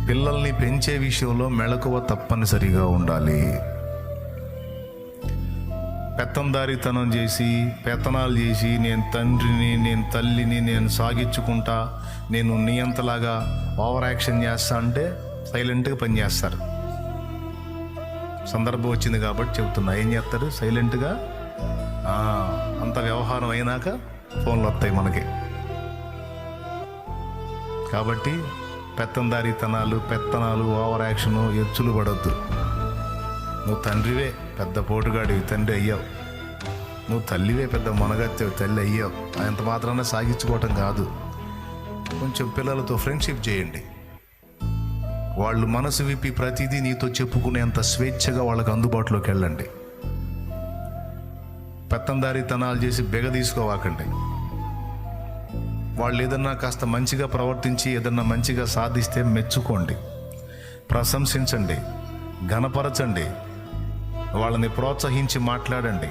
పిల్లల్ని పెంచే విషయంలో మెళకువ తప్పనిసరిగా ఉండాలి. పెత్తందారితనం చేసి, పెత్తనాలు చేసి, నేను తండ్రిని, నేను తల్లిని, నేను సాగించుకుంటా, నేను నియంతలాగా ఓవర్ యాక్షన్ చేస్తా అంటే సైలెంట్గా పనిచేస్తారు. సందర్భం వచ్చింది కాబట్టి చెబుతున్నా. ఏం చేస్తారు? సైలెంట్గా అంత వ్యవహారం అయినాక ఫోన్లు వస్తాయి మనకి. కాబట్టి పెత్తనాలు, ఓవర్ యాక్షను, ఎచ్చులు పడొద్దు. నువ్వు తండ్రివే, పెద్ద పోటుగాడివి, తండ్రి అయ్యావు. నువ్వు తల్లివే, పెద్ద మొనగత్తేవి, తల్లి అయ్యావు. అంత మాత్రాన సాగించుకోవటం కాదు. కొంచెం పిల్లలతో ఫ్రెండ్షిప్ చేయండి. వాళ్ళు మనసు విప్పి ప్రతిదీ నీతో చెప్పుకునేంత స్వేచ్ఛగా వాళ్ళకి అందుబాటులోకి వెళ్ళండి. పెత్తందారితనాలు చేసి బెగ తీసుకోవాకండి. వాళ్ళు ఏదన్నా కాస్త మంచిగా ప్రవర్తించి ఏదన్నా మంచిగా సాధిస్తే మెచ్చుకోండి, ప్రశంసించండి, ఘనపరచండి, వాళ్ళని ప్రోత్సహించి మాట్లాడండి.